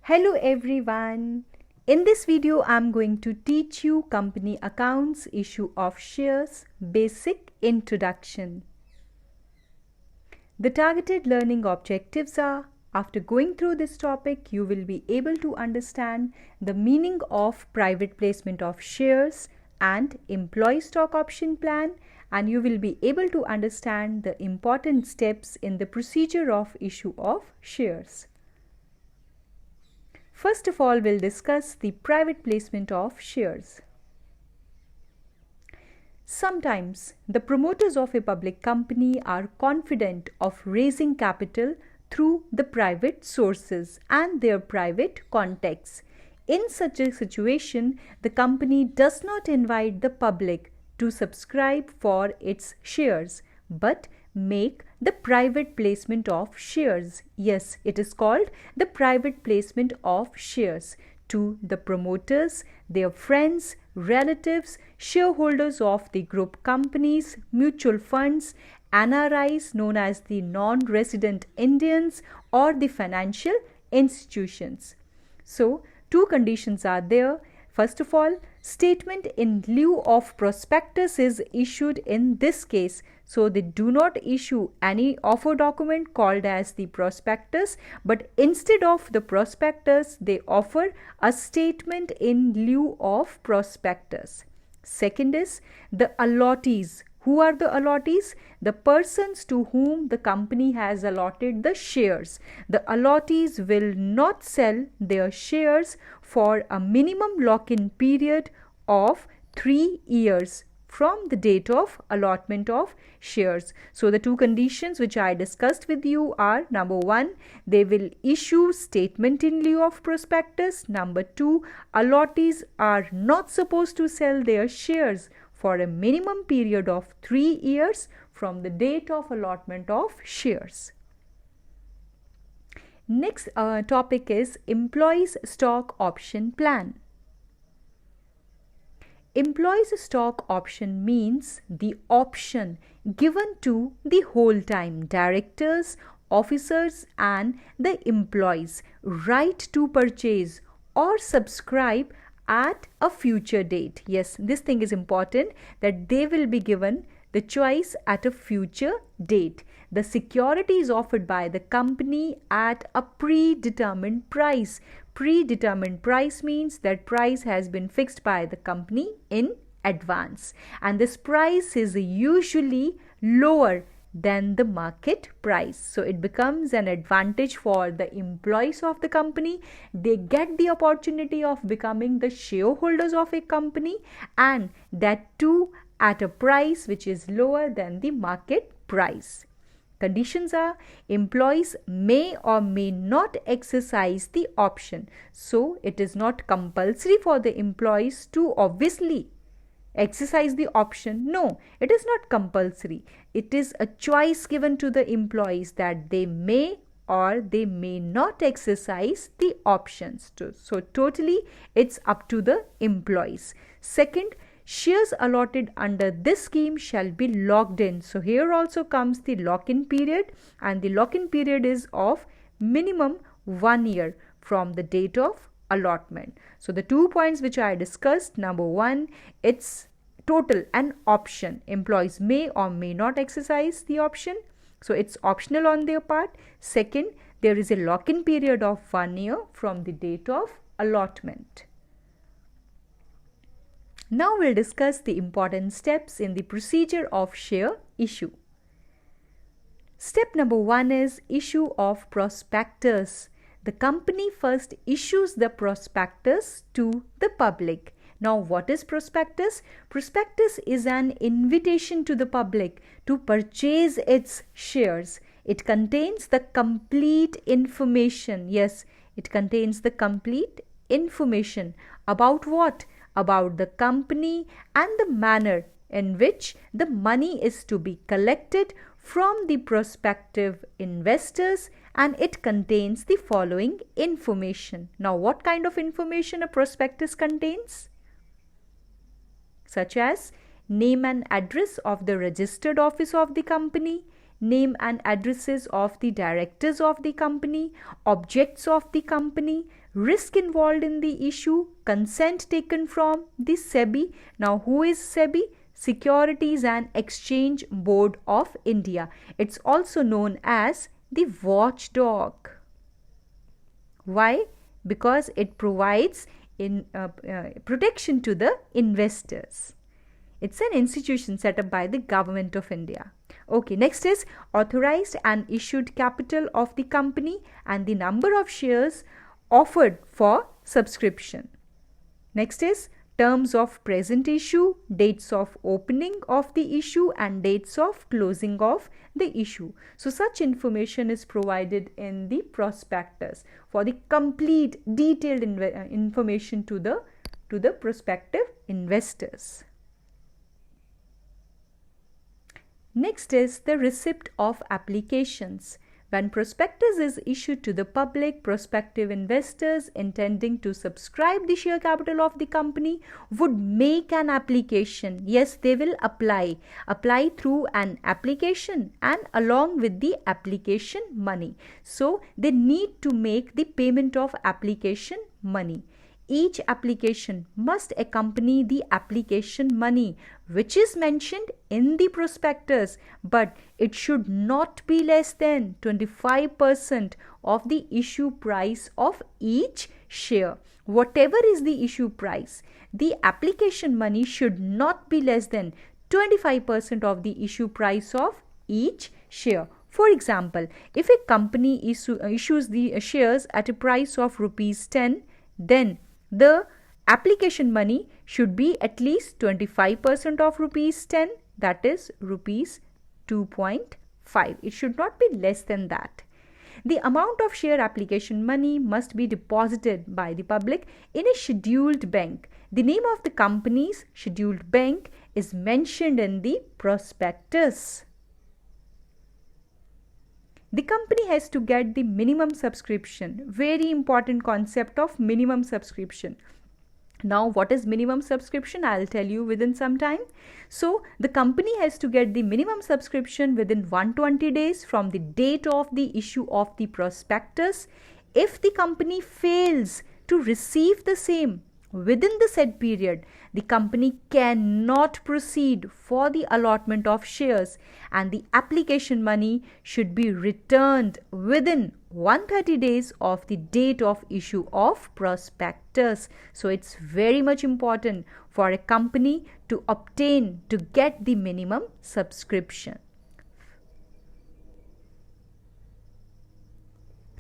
Hello everyone. In this video, I'm going to teach you company accounts, issue of shares, basic introduction. The targeted learning objectives are, after going through this topic, you will be able to understand the meaning of private placement of shares and employee stock option plan, and you will be able to understand the important steps in the procedure of issue of shares. First of all, we'll discuss the private placement of shares. Sometimes the promoters of a public company are confident of raising capital through the private sources and their private contacts. In such a situation, the company does not invite the public to subscribe for its shares, but make the private placement of shares. Yes, it is called the private placement of shares to the promoters, their friends, relatives, shareholders of the group companies, mutual funds, NRIs known as the non-resident Indians, or the financial institutions. So, two conditions are there. First of all, statement in lieu of prospectus is issued in this case. So, they do not issue any offer document called as the prospectus, but instead of the prospectus, they offer a statement in lieu of prospectus. Second is the allottees. Who are the allottees? The persons to whom the company has allotted the shares. The allottees will not sell their shares for a minimum lock-in period of 3 years from the date of allotment of shares. So, the two conditions which I discussed with you are, number one, they will issue statement in lieu of prospectus. Number two, allottees are not supposed to sell their shares for a minimum period of 3 years from the date of allotment of shares. Next topic is employees stock option plan. Employees stock option means the option given to the whole-time directors, officers and the employees right to purchase or subscribe at a future date. Yes, this thing is important, that they will be given the choice at a future date. The security is offered by the company at a predetermined price. Predetermined price means that price has been fixed by the company in advance, and this price is usually lower than the market price. So it becomes an advantage for the employees of the company. They get the opportunity of becoming the shareholders of a company, and that too at a price which is lower than the market price. Conditions are, employees may or may not exercise the option. So it is not compulsory for the employees to obviously exercise the option. No, it is not compulsory. It is a choice given to the employees that they may or they may not exercise the options. So totally it's up to the employees. Second, shares allotted under this scheme shall be locked in. So here also comes the lock-in period, and the lock-in period is of minimum 1 year from the date of allotment. So the 2 points which I discussed, number one, it's total an option. Employees may or may not exercise the option. So it's optional on their part. Second, there is a lock-in period of 1 year from the date of allotment. Now we'll discuss the important steps in the procedure of share issue. Step number one is issue of prospectus. The company first issues the prospectus to the public. Now, what is prospectus? Prospectus is an invitation to the public to purchase its shares. It contains the complete information. Yes, it contains the complete information about what? About the company and the manner in which the money is to be collected from the prospective investors, and it contains the following information. Now, what kind of information a prospectus contains? Such as name and address of the registered office of the company, name and addresses of the directors of the company, objects of the company, risk involved in the issue, consent taken from the SEBI. Now, who is SEBI? Securities and Exchange Board of India. It's also known as the watchdog. Why? Because it provides protection to the investors. It's an institution set up by the Government of India. Okay, next is authorized and issued capital of the company and the number of shares offered for subscription. Next is terms of present issue, dates of opening of the issue and dates of closing of the issue. So such information is provided in the prospectus for the complete detailed information to the prospective investors. Next is the receipt of applications. When prospectus is issued to the public, prospective investors intending to subscribe the share capital of the company would make an application. Yes, they will apply through an application and along with the application money. So they need to make the payment of application money. Each application must accompany the application money which is mentioned in the prospectus, but it should not be less than 25% of the issue price of each share. Whatever is the issue price, the application money should not be less than 25% of the issue price of each share. For example, if a company issues the shares at a price of rupees 10, then the application money should be at least 25% of rupees 10, that is rupees 2.5. It should not be less than that. The amount of share application money must be deposited by the public in a scheduled bank. The name of the company's scheduled bank is mentioned in the prospectus. The company has to get the minimum subscription. Very important concept of minimum subscription. Now, what is minimum subscription? I'll tell you within some time. So, the company has to get the minimum subscription within 120 days from the date of the issue of the prospectus. If the company fails to receive the same within the said period, the company cannot proceed for the allotment of shares and the application money should be returned within 130 days of the date of issue of prospectus. So it's very much important for a company to get the minimum subscription.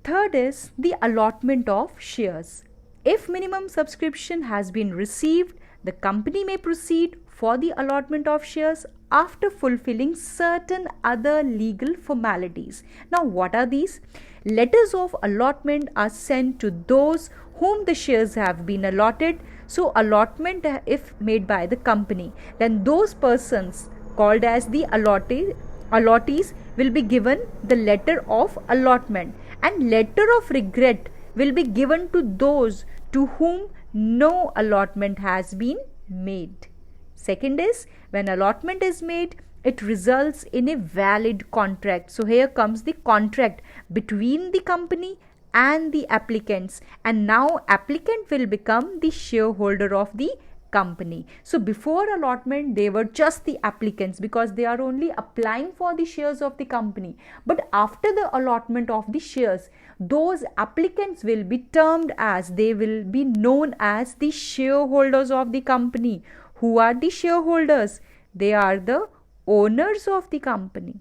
Third is the allotment of shares. If minimum subscription has been received, the company may proceed for the allotment of shares after fulfilling certain other legal formalities. Now, what are these? Letters of allotment are sent to those whom the shares have been allotted. So, allotment if made by the company, then those persons called as the allottees will be given the letter of allotment, and letter of regret will be given to those to whom no allotment has been made. Second is, when allotment is made, it results in a valid contract. So here comes the contract between the company and the applicants, and now applicant will become the shareholder of the company. So before allotment they were just the applicants because they are only applying for the shares of the company, but after the allotment of the shares, those applicants will be termed as, they will be known as the shareholders of the company. Who are the shareholders? They are the owners of the company.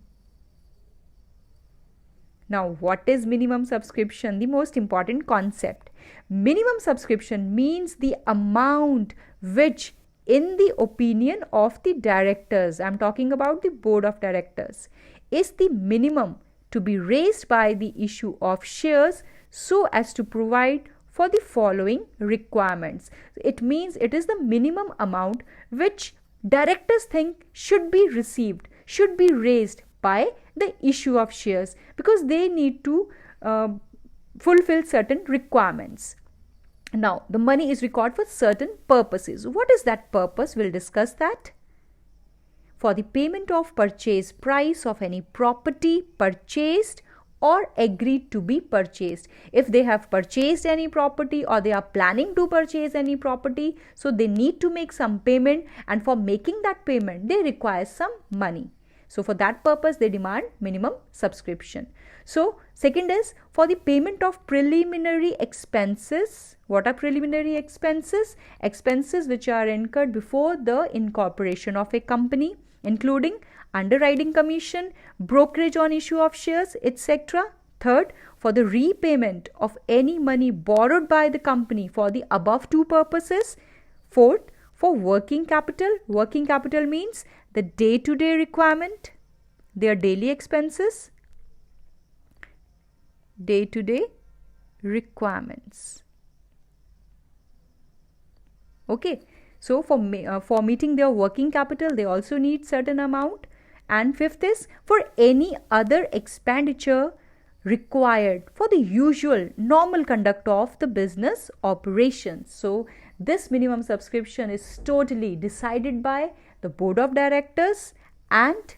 Now, what is minimum subscription? The most important concept. Minimum subscription means the amount which, in the opinion of the directors, I am talking about the board of directors, is the minimum to be raised by the issue of shares so as to provide for the following requirements. It means it is the minimum amount which directors think should be received, should be raised by the issue of shares, because they need to fulfill certain requirements. Now, the money is required for certain purposes. What is that purpose? We'll discuss that. for the payment of purchase price of any property purchased or agreed to be purchased. If they have purchased any property or they are planning to purchase any property, so they need to make some payment, and for making that payment they require some money. So for that purpose they demand minimum subscription. So second is for the payment of preliminary expenses. What are preliminary expenses? Expenses which are incurred before the incorporation of a company, including underwriting commission, brokerage on issue of shares, etc. Third, for the repayment of any money borrowed by the company for the above two purposes. Fourth, for working capital. Working capital means the day-to-day requirement, their daily expenses, day-to-day requirements. Okay, so for meeting their working capital, they also need certain amount. And fifth is for any other expenditure required for the usual normal conduct of the business operations. So this minimum subscription is totally decided by the board of directors, and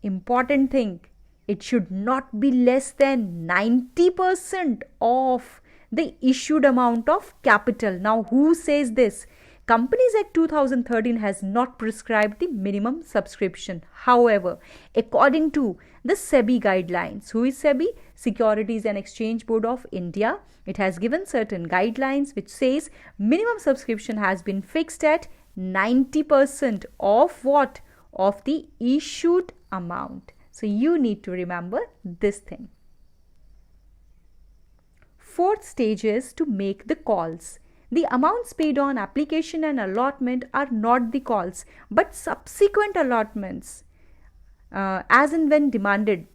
important thing, it should not be less than 90% of the issued amount of capital. Now who says this? Companies Act 2013 has not prescribed the minimum subscription. However, according to the SEBI guidelines, who is SEBI? Securities and Exchange Board of India. It has given certain guidelines which says minimum subscription has been fixed at 90% of what? Of the issued amount. So you need to remember this thing. Fourth stage is to make the calls. The amounts paid on application and allotment are not the calls, but subsequent allotments, as and when demanded,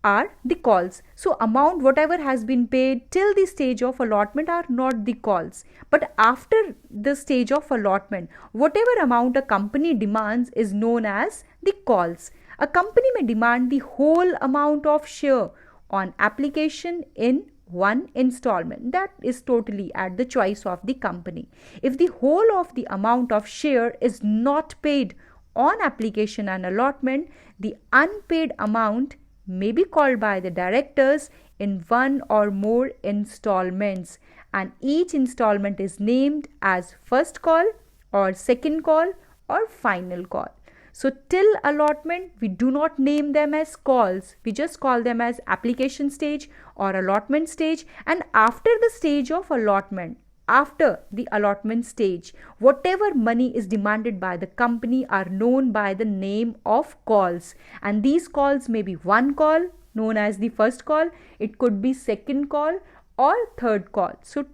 are the calls. So amount whatever has been paid till the stage of allotment are not the calls, but after the stage of allotment, whatever amount a company demands is known as the calls. A company may demand the whole amount of share on application in one installment. That is totally at the choice of the company. If the whole of the amount of share is not paid on application and allotment, the unpaid amount may be called by the directors in one or more installments, and each installment is named as first call or second call or final call. So till allotment, we do not name them as calls. We just call them as application stage or allotment stage. And after the stage of allotment, after the allotment stage, whatever money is demanded by the company are known by the name of calls. And these calls may be one call, known as the first call. It could be second call or third call. So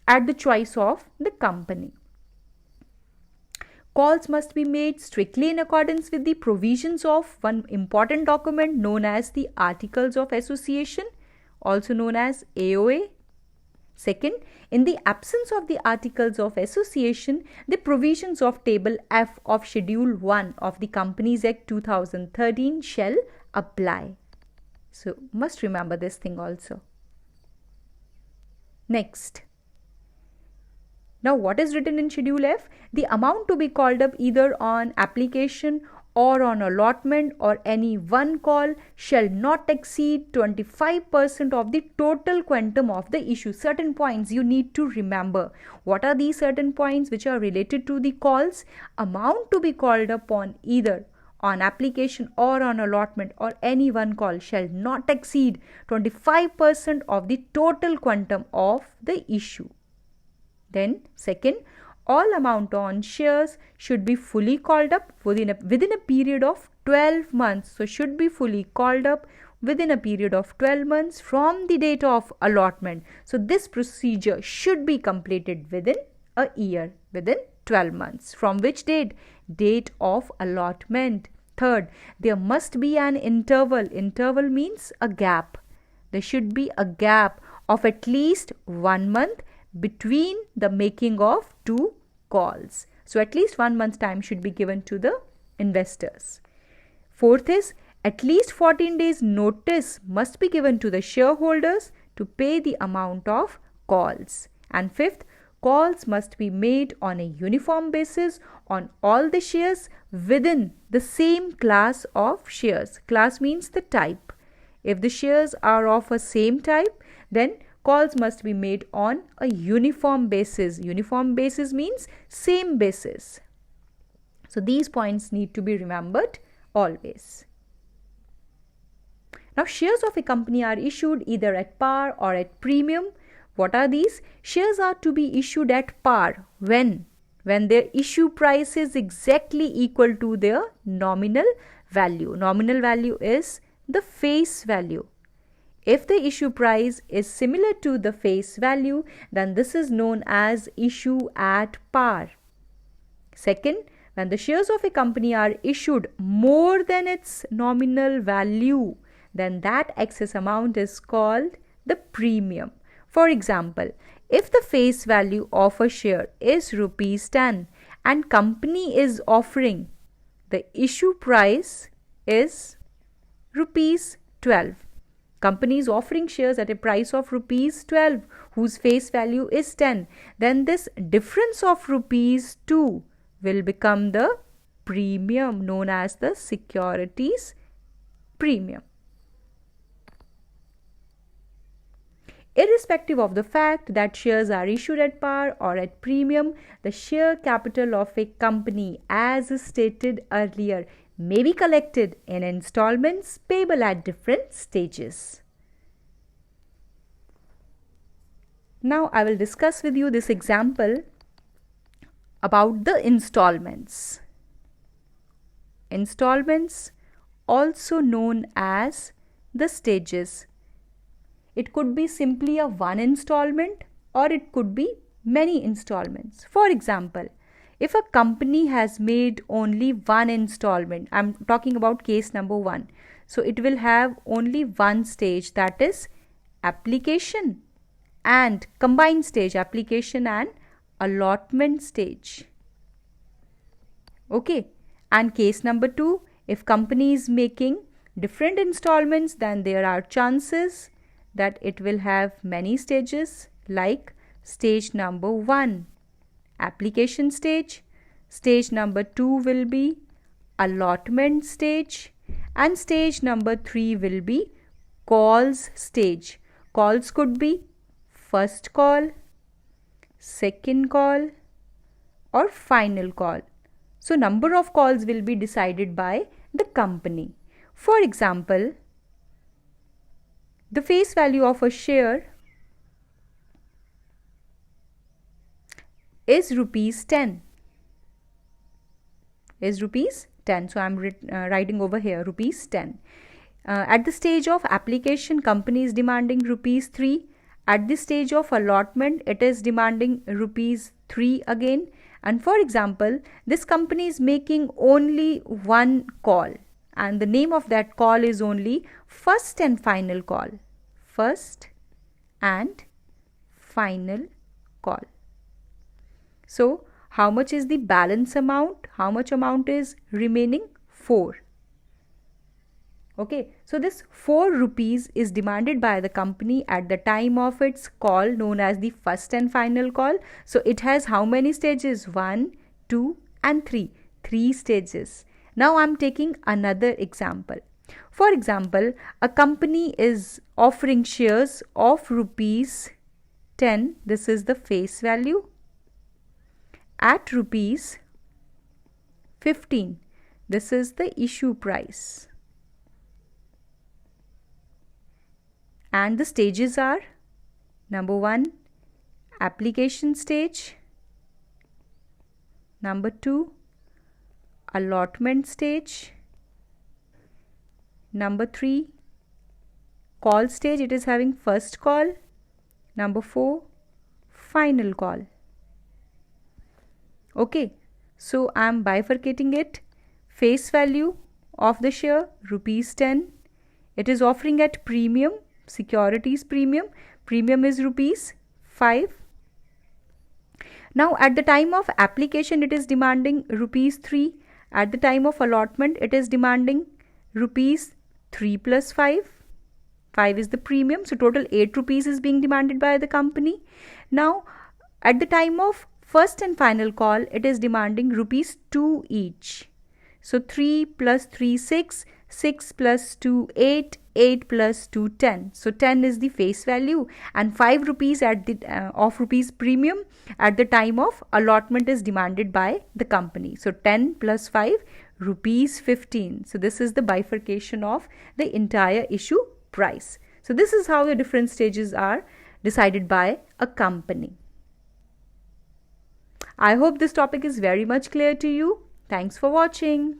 at the choice of the company. Calls must be made strictly in accordance with the provisions of one important document known as the Articles of Association, also known as AOA. Second, in the absence of the Articles of Association, the provisions of Table F of Schedule 1 of the Companies Act 2013 shall apply. So, must remember this thing also. Next. Now, what is written in Schedule F? The amount to be called up either on application or on allotment or any one call shall not exceed 25% of the total quantum of the issue. Certain points you need to remember. What are these certain points which are related to the calls? Amount to be called up on either on application or on allotment or any one call shall not exceed 25% of the total quantum of the issue. Then second, all amount on shares should be fully called up within a period of 12 months. So should be fully called up within a period of 12 months from the date of allotment. So this procedure should be completed within a year, within 12 months. From which date? Date of allotment. Third, there must be an interval. Interval means a gap. There should be a gap of at least 1 month between the making of two calls. So at least 1 month's time should be given to the investors. Fourth is at least 14 days notice must be given to the shareholders to pay the amount of calls. And fifth, calls must be made on a uniform basis on all the shares within the same class of shares. Class means the type. If the shares are of a same type, then calls must be made on a uniform basis. Uniform basis means same basis. So these points need to be remembered always. Now, shares of a company are issued either at par or at premium. What are these? Shares are to be issued at par when their issue price is exactly equal to their nominal value. Nominal value is the face value. If the issue price is similar to the face value, then this is known as issue at par. Second, when the shares of a company are issued more than its nominal value, then that excess amount is called the premium. For example, if the face value of a share is rupees 10 and company is offering the issue price is rupees 12. Company is offering shares at a price of rupees 12 whose face value is 10. Then this difference of rupees 2 will become the premium known as the securities premium. Irrespective of the fact that shares are issued at par or at premium, the share capital of a company, as stated earlier, may be collected in installments payable at different stages. Now I will discuss with you this example about the installments. Installments, also known as the stages. It could be simply a one installment or it could be many installments. For example, if a company has made only one installment, I'm talking about case number 1. So it will have only one stage, that is application and combined stage, application and allotment stage. Okay. And case number 2, if company is making different installments, then there are chances that it will have many stages, like stage number 1, application stage. Stage number 2 will be allotment stage, and stage number 3 will be calls stage. Calls could be first call, second call or final call. So number of calls will be decided by the company. For example, the face value of a share is rupees 10. Is rupees 10. So I am writing over here rupees 10. At the stage of application, company is demanding rupees 3. At the stage of allotment, it is demanding rupees 3 again. And for example, this company is making only one call, and the name of that call is only first and final call. First and final call. So how much is the balance amount? How much amount is remaining? 4. Okay, so this 4 rupees is demanded by the company at the time of its call, known as the first and final call. So it has how many stages? 1, 2 and 3. 3 stages. Now I am taking another example. For example, a company is offering shares of rupees 10. This is the face value. At rupees 15. This is the issue price. And the stages are number 1, application stage, number 2, allotment stage, number 3, call stage, it is having first call, number 4, final call. Okay, so I am bifurcating it. Face value of the share rupees 10. It is offering at premium, securities premium. Premium is rupees 5. Now at the time of application, it is demanding rupees 3. At the time of allotment, it is demanding rupees 3 plus 5. 5 is the premium. So total 8 rupees is being demanded by the company. Now At the time of first and final call, it is demanding rupees 2 each. So 3 plus 3 6, 6 plus 2 8, 8 plus 2 10. So 10 is the face value, and 5 rupees at the of rupees premium at the time of allotment is demanded by the company. So 10 plus 5 rupees 15. So this is the bifurcation of the entire issue price. So this is how the different stages are decided by a company. I hope this topic is very much clear to you. Thanks for watching.